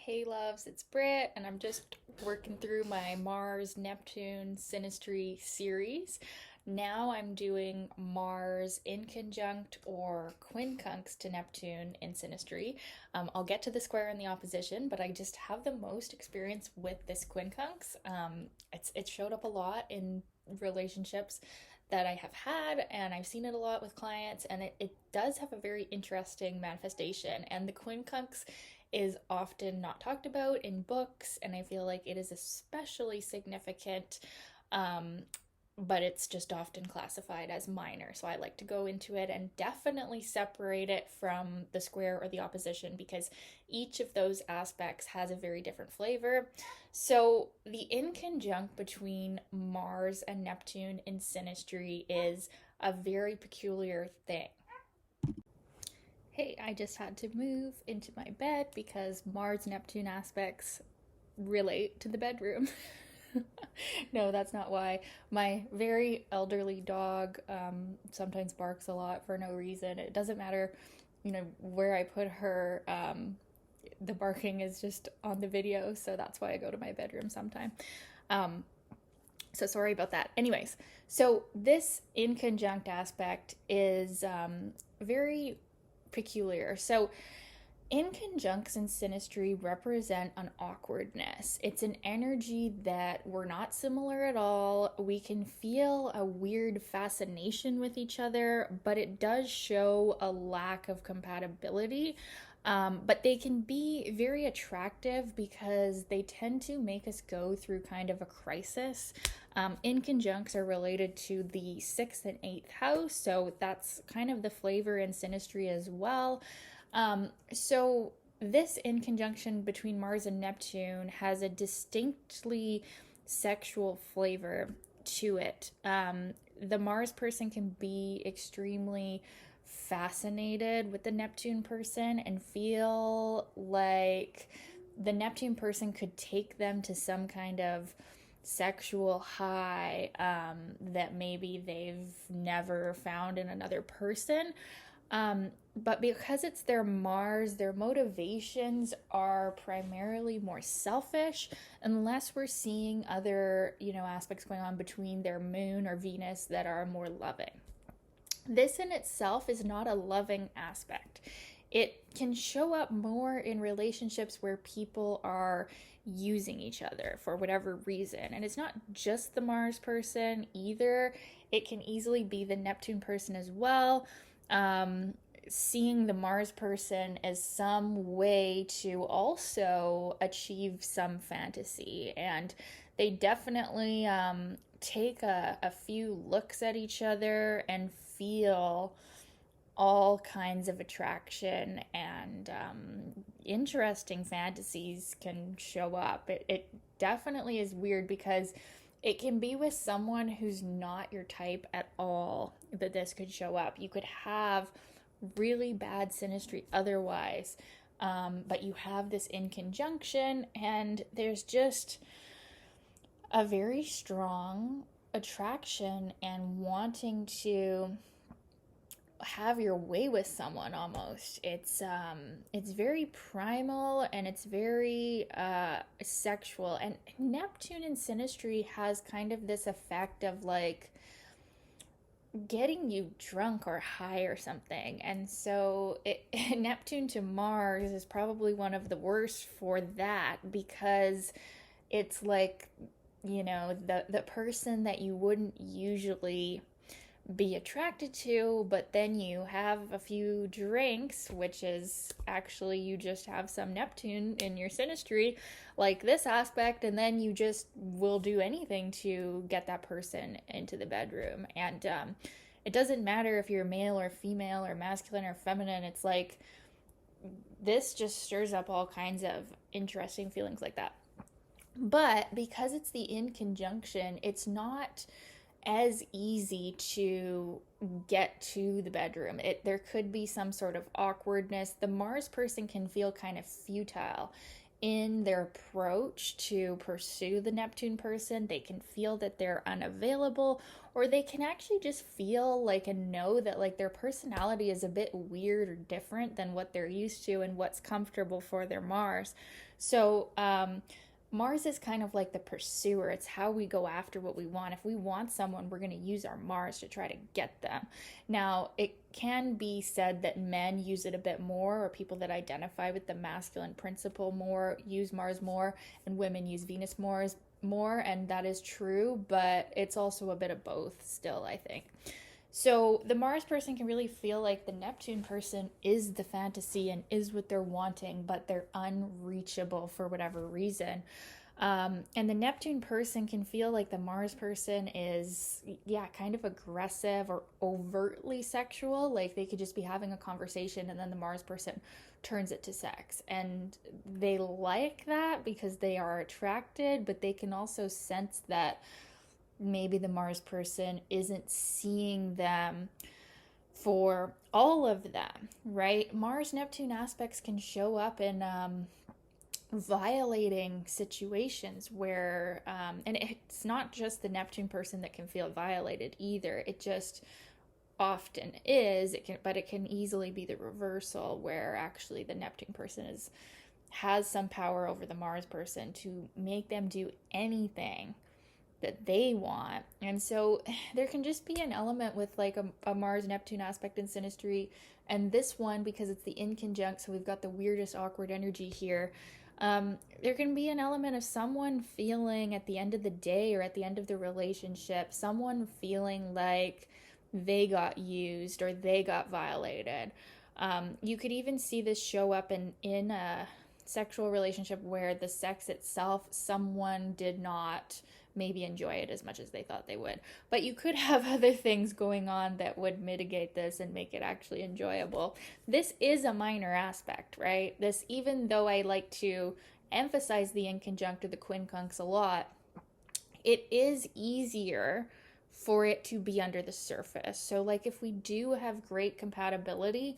Hey loves, it's Britt, and I'm just working through my Mars Neptune Synastry series. Now I'm doing Mars Inconjunct or Quincunx to Neptune in Synastry. I'll get to the square and the opposition, but I just have the most experience with this Quincunx. It showed up a lot in relationships that I have had, and I've seen it a lot with clients, and it does have a very interesting manifestation. And the quincunx is often not talked about in books, and I feel like it is especially significant, um, but it's just often classified as minor. So I like to go into it and definitely separate it from the square or the opposition because each of those aspects has a very different flavor. So the inconjunct between Mars and Neptune in synastry is a very peculiar thing. Hey, I just had to move into my bed because Mars Neptune aspects relate to the bedroom. No, that's not why. My very elderly dog sometimes barks a lot for no reason. It doesn't matter, where I put her. The barking is just on the video, so that's why I go to my bedroom sometime. Um, so sorry about that. Anyways, so this inconjunct aspect is very peculiar. So inconjuncts in synastry represent an awkwardness. It's an energy that we're not similar at all. We can feel a weird fascination with each other, but it does show a lack of compatibility. But they can be very attractive because they tend to make us go through kind of a crisis. Inconjuncts are related to the 6th and 8th house, so that's kind of the flavor in synastry as well. So this in conjunction between Mars and Neptune has a distinctly sexual flavor to it. The Mars person can be extremely fascinated with the Neptune person and feel like the Neptune person could take them to some kind of sexual high that maybe they've never found in another person. But because it's their Mars, their motivations are primarily more selfish, unless we're seeing other, aspects going on between their moon or Venus that are more loving. This in itself is not a loving aspect. It can show up more in relationships where people are using each other for whatever reason. And it's not just the Mars person either, it can easily be the Neptune person as well. Seeing the Mars person as some way to also achieve some fantasy. And they definitely take a few looks at each other and feel all kinds of attraction and interesting fantasies can show up. It definitely is weird because it can be with someone who's not your type at all that this could show up. You could have really bad synastry otherwise, but you have this in conjunction, and there's just a very strong attraction and wanting to have your way with someone almost. It's very primal and it's very sexual. And Neptune in synastry has kind of this effect of like getting you drunk or high or something. And so Neptune to Mars is probably one of the worst for that because it's like, the person that you wouldn't usually be attracted to, but then you have a few drinks, which is actually you just have some Neptune in your synastry, like this aspect, and then you just will do anything to get that person into the bedroom. And it doesn't matter if you're male or female or masculine or feminine, it's like this just stirs up all kinds of interesting feelings like that. But because it's the in conjunction, it's not as easy to get to the bedroom. There could be some sort of awkwardness. The Mars person can feel kind of futile in their approach to pursue the Neptune person. They can feel that they're unavailable, or they can actually just feel like and know that like their personality is a bit weird or different than what they're used to and what's comfortable for their Mars. So, Mars is kind of like the pursuer. It's how we go after what we want. If we want someone, we're going to use our Mars to try to get them. Now, it can be said that men use it a bit more, or people that identify with the masculine principle more use Mars more, and women use Venus more, and that is true, but it's also a bit of both still, I think. So the Mars person can really feel like the Neptune person is the fantasy and is what they're wanting, but they're unreachable for whatever reason. And the Neptune person can feel like the Mars person is, yeah, kind of aggressive or overtly sexual. Like they could just be having a conversation and then the Mars person turns it to sex. And they like that because they are attracted, but they can also sense that maybe the Mars person isn't seeing them for all of them, right? Mars Neptune aspects can show up in violating situations where, and it's not just the Neptune person that can feel violated either. It just often is. But it can easily be the reversal where actually the Neptune person has some power over the Mars person to make them do anything that they want. And so there can just be an element with like a Mars Neptune aspect in Synastry, and this one, because it's the Inconjunct, so we've got the weirdest awkward energy here. There can be an element of someone feeling at the end of the day or at the end of the relationship, someone feeling like they got used or they got violated. You could even see this show up in a sexual relationship where the sex itself, someone did not maybe enjoy it as much as they thought they would. But you could have other things going on that would mitigate this and make it actually enjoyable. This is a minor aspect, right? This, even though I like to emphasize the inconjunct or the quincunx a lot, it is easier for it to be under the surface. So like if we do have great compatibility,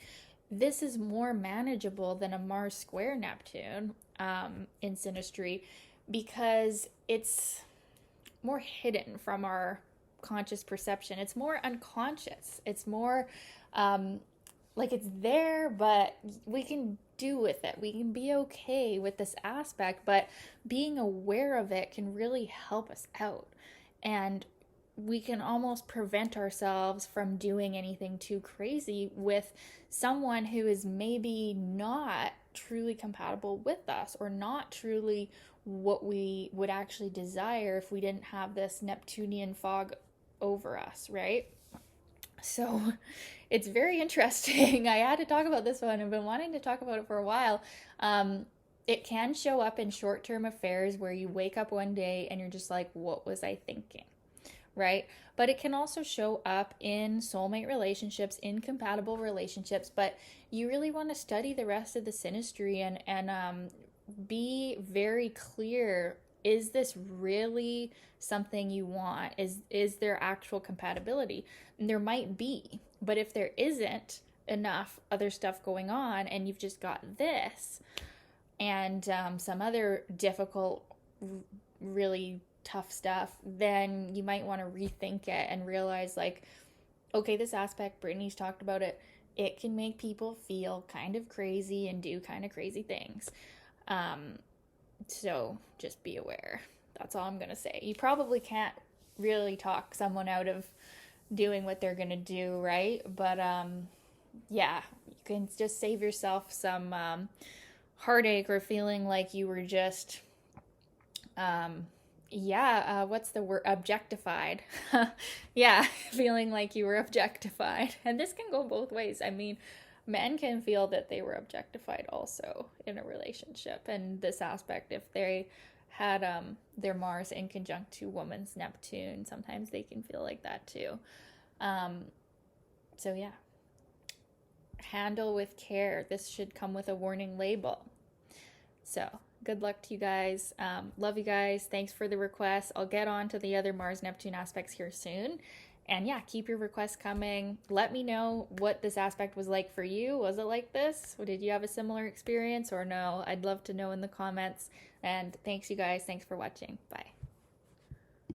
this is more manageable than a Mars square Neptune in Synastry, because it's more hidden from our conscious perception. It's more unconscious. It's more like it's there, but we can do with it. We can be okay with this aspect, but being aware of it can really help us out. And we can almost prevent ourselves from doing anything too crazy with someone who is maybe not truly compatible with us, or not truly what we would actually desire if we didn't have this Neptunian fog over us, right? So it's very interesting. I had to talk about this one. I've been wanting to talk about it for a while. It can show up in short-term affairs where you wake up one day and you're just like, what was I thinking? Right? But it can also show up in soulmate relationships, incompatible relationships. But you really want to study the rest of the synastry and be very clear. Is this really something you want? Is there actual compatibility? And there might be, but if there isn't enough other stuff going on and you've just got this and some other difficult, really tough stuff, then you might want to rethink it and realize like, okay, this aspect, Brittany's talked about it, it can make people feel kind of crazy and do kind of crazy things. So just be aware. That's all I'm going to say. You probably can't really talk someone out of doing what they're going to do, right? But yeah, you can just save yourself some heartache or feeling like you were just what's the word? Objectified. Yeah, feeling like you were objectified. And this can go both ways. I mean, men can feel that they were objectified also in a relationship. And this aspect, if they had their Mars in conjunct to woman's Neptune, sometimes they can feel like that too. So yeah, handle with care. This should come with a warning label. So good luck to you guys. Love you guys. Thanks for the request. I'll get on to the other Mars Neptune aspects here soon. And yeah, keep your requests coming. Let me know what this aspect was like for you. Was it like this? Or did you have a similar experience or no? I'd love to know in the comments. And thanks, you guys. Thanks for watching. Bye.